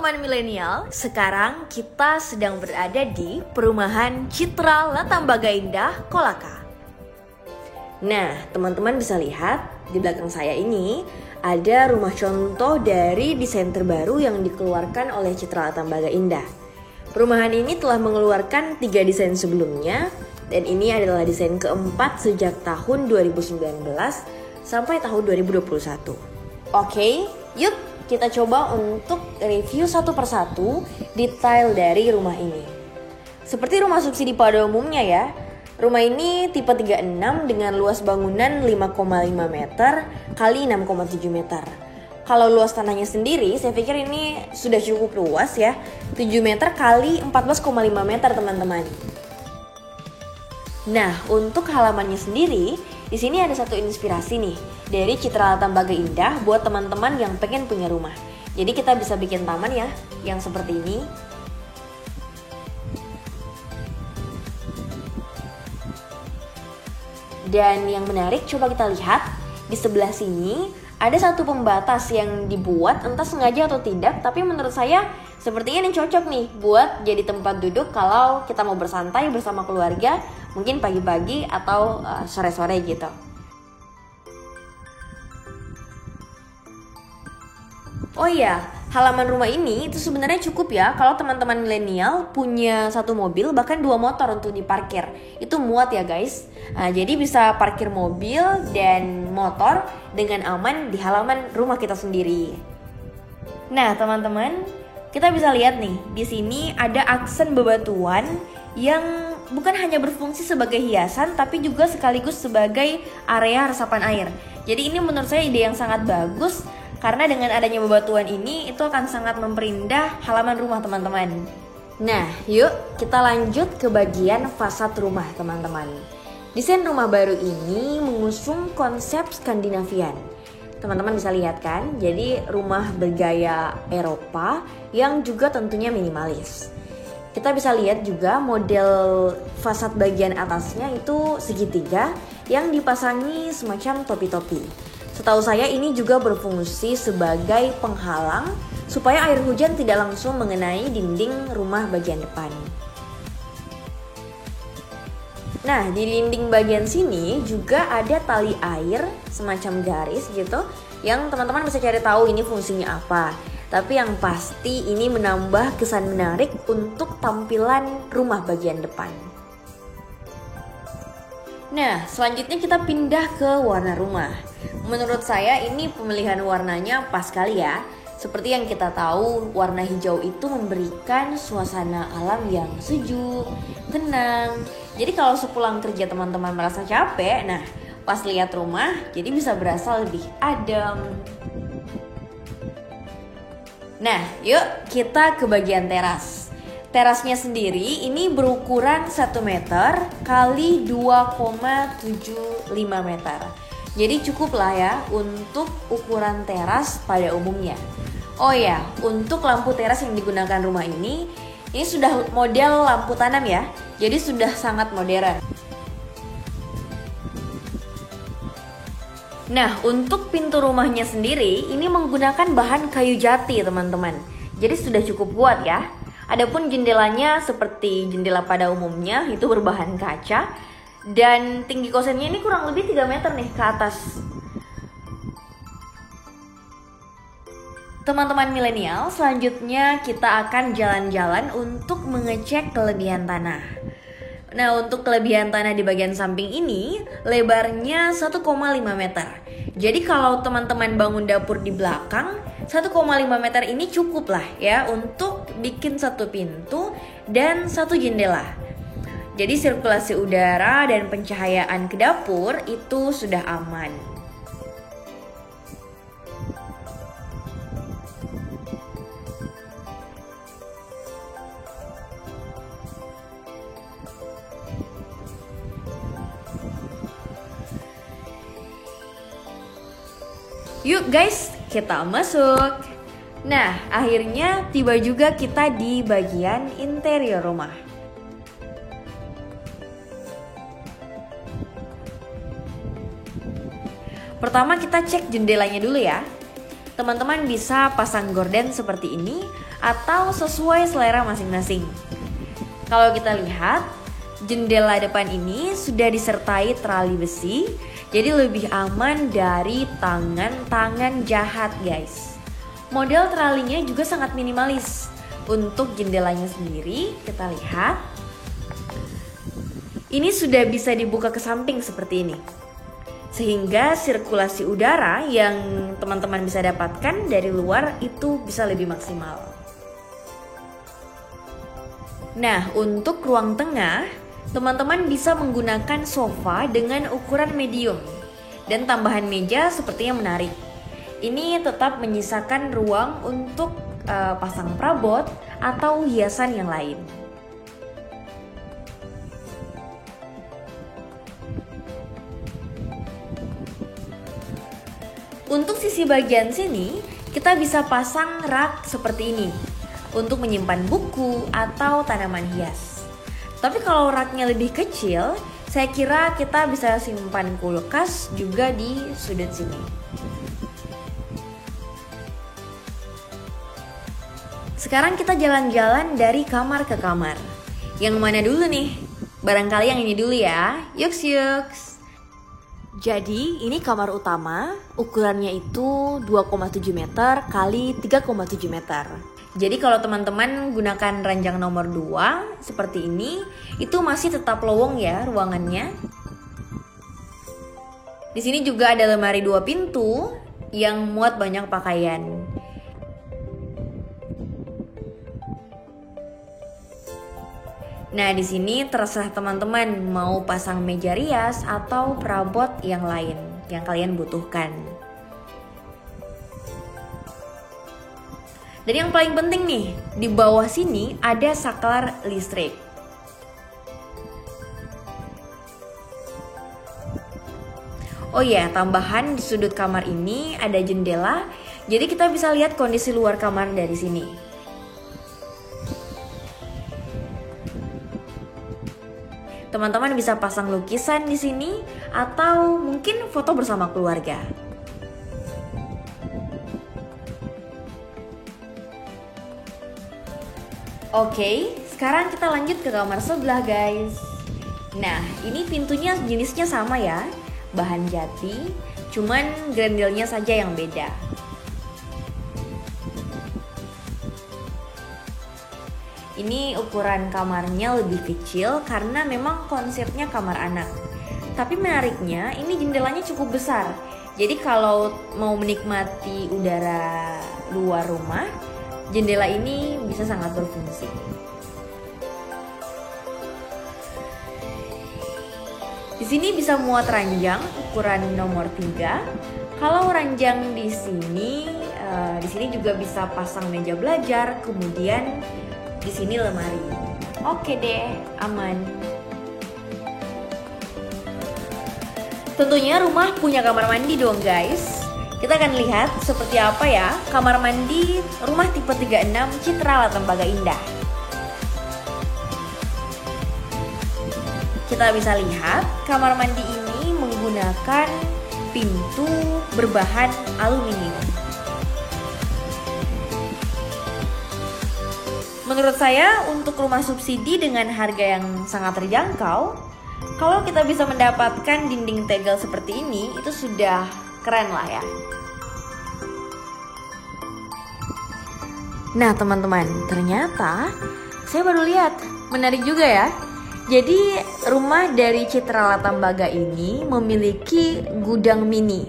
teman-teman milenial, sekarang kita sedang berada di perumahan Citra Latambaga Indah, Kolaka. Nah, teman-teman bisa lihat di belakang saya ini ada rumah contoh dari desain terbaru yang dikeluarkan oleh Citra Latambaga Indah. Perumahan ini telah mengeluarkan 3 desain sebelumnya, dan ini adalah desain keempat sejak tahun 2019 sampai tahun 2021. Oke, yuk kita coba untuk review satu persatu detail dari rumah ini. Seperti rumah subsidi pada umumnya ya, rumah ini tipe 36 dengan luas bangunan 5,5 meter kali 6,7 meter. Kalau luas tanahnya sendiri, saya pikir ini sudah cukup luas ya, 7 meter kali 14,5 meter teman-teman. Nah, untuk halamannya sendiri, di sini ada satu inspirasi nih dari Citra Latambaga Indah buat teman-teman yang pengen punya rumah. Jadi kita bisa bikin taman ya, yang seperti ini. Dan yang menarik, coba kita lihat di sebelah sini ada satu pembatas yang dibuat entah sengaja atau tidak, tapi menurut saya sepertinya ini cocok nih buat jadi tempat duduk kalau kita mau bersantai bersama keluarga, mungkin pagi-pagi atau sore-sore gitu. Oh iya, halaman rumah ini itu sebenarnya cukup ya kalau teman-teman milenial punya satu mobil bahkan 2 motor untuk diparkir. Itu muat ya guys. Nah, jadi bisa parkir mobil dan motor dengan aman di halaman rumah kita sendiri. Nah, teman-teman, kita bisa lihat nih, di sini ada aksen bebatuan yang bukan hanya berfungsi sebagai hiasan tapi juga sekaligus sebagai area resapan air. Jadi ini menurut saya ide yang sangat bagus. Karena dengan adanya bebatuan ini, itu akan sangat memperindah halaman rumah teman-teman. Nah, yuk kita lanjut ke bagian fasad rumah teman-teman. Desain rumah baru ini mengusung konsep Skandinavian. Teman-teman bisa lihat kan, jadi rumah bergaya Eropa yang juga tentunya minimalis. Kita bisa lihat juga model fasad bagian atasnya itu segitiga yang dipasangi semacam topi-topi. Setahu saya ini juga berfungsi sebagai penghalang supaya air hujan tidak langsung mengenai dinding rumah bagian depan. Nah, di dinding bagian sini juga ada tali air semacam garis gitu yang teman-teman bisa cari tahu ini fungsinya apa. Tapi yang pasti ini menambah kesan menarik untuk tampilan rumah bagian depan. Nah, selanjutnya kita pindah ke warna rumah. Menurut saya ini pemilihan warnanya pas sekali ya. Seperti yang kita tahu, warna hijau itu memberikan suasana alam yang sejuk, tenang. Jadi kalau sepulang kerja teman-teman merasa capek, nah pas lihat rumah jadi bisa berasa lebih adem. Nah, yuk kita ke bagian teras. Terasnya sendiri ini berukuran 1 meter kali 2,75 meter. Jadi cukup lah ya untuk ukuran teras pada umumnya. Oh ya, untuk lampu teras yang digunakan rumah ini sudah model lampu tanam ya. Jadi sudah sangat modern. Nah, untuk pintu rumahnya sendiri ini menggunakan bahan kayu jati teman-teman. Jadi sudah cukup kuat ya. Adapun jendelanya seperti jendela pada umumnya itu berbahan kaca. Dan tinggi kosennya ini kurang lebih 3 meter nih ke atas. Teman-teman milenial, selanjutnya kita akan jalan-jalan untuk mengecek kelebihan tanah. Nah, untuk kelebihan tanah di bagian samping ini lebarnya 1,5 meter. Jadi kalau teman-teman bangun dapur di belakang, 1,5 meter ini cukup lah ya untuk bikin satu pintu dan satu jendela. Jadi sirkulasi udara dan pencahayaan ke dapur itu sudah aman. Yuk guys, kita masuk. Nah, akhirnya tiba juga kita di bagian interior rumah. Pertama kita cek jendelanya dulu ya. Teman-teman bisa pasang gorden seperti ini atau sesuai selera masing-masing. Kalau kita lihat, jendela depan ini sudah disertai terali besi, jadi lebih aman dari tangan-tangan jahat guys. Model teralinya juga sangat minimalis. Untuk jendelanya sendiri, kita lihat, ini sudah bisa dibuka ke samping seperti ini. Sehingga sirkulasi udara yang teman-teman bisa dapatkan dari luar itu bisa lebih maksimal. Nah, untuk ruang tengah, teman-teman bisa menggunakan sofa dengan ukuran medium dan tambahan meja sepertinya menarik. Ini tetap menyisakan ruang untuk pasang perabot atau hiasan yang lain. Untuk sisi bagian sini, kita bisa pasang rak seperti ini untuk menyimpan buku atau tanaman hias. Tapi kalau raknya lebih kecil, saya kira kita bisa simpan kulkas juga di sudut sini. Sekarang kita jalan-jalan dari kamar ke kamar. Yang mana dulu nih? Barangkali yang ini dulu ya. Yuks yuks. Jadi ini kamar utama, ukurannya itu 2,7 meter kali 3,7 meter. Jadi kalau teman-teman gunakan ranjang nomor 2 seperti ini, itu masih tetap lowong ya ruangannya. Di sini juga ada lemari 2 pintu yang muat banyak pakaian. Nah, di sini terserah teman-teman mau pasang meja rias atau perabot yang lain yang kalian butuhkan. Dan yang paling penting nih, di bawah sini ada saklar listrik. Oh ya, tambahan di sudut kamar ini ada jendela, jadi kita bisa lihat kondisi luar kamar dari sini. Teman-teman bisa pasang lukisan di sini atau mungkin foto bersama keluarga. Oke, sekarang kita lanjut ke kamar sebelah guys. Nah, ini pintunya jenisnya sama ya, bahan jati, cuman grendelnya saja yang beda. Ini ukuran kamarnya lebih kecil karena memang konsepnya kamar anak. Tapi menariknya, ini jendelanya cukup besar. Jadi kalau mau menikmati udara luar rumah, jendela ini bisa sangat berfungsi. Di sini bisa muat ranjang ukuran nomor 3. Kalau ranjang di sini juga bisa pasang meja belajar, kemudian di sini lemari. Oke deh, aman. Tentunya rumah punya kamar mandi dong guys. Kita akan lihat seperti apa ya kamar mandi rumah tipe 36 Citra Latembagah Indah. Kita bisa lihat kamar mandi ini menggunakan pintu berbahan aluminium. Menurut saya untuk rumah subsidi dengan harga yang sangat terjangkau, kalau kita bisa mendapatkan dinding tegel seperti ini, itu sudah keren lah ya. Nah teman-teman, ternyata saya baru lihat, menarik juga ya. Jadi rumah dari Citra Latembagah ini memiliki gudang mini.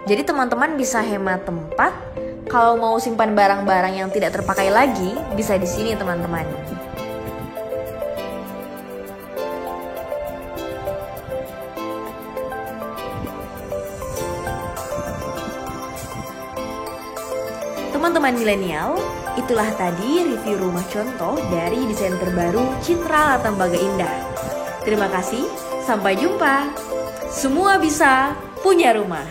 Jadi teman-teman bisa hemat tempat. Kalau mau simpan barang-barang yang tidak terpakai lagi, bisa di sini teman-teman. Teman-teman milenial, itulah tadi review rumah contoh dari desain terbaru Citra Latembagah Indah. Terima kasih, sampai jumpa. Semua bisa punya rumah.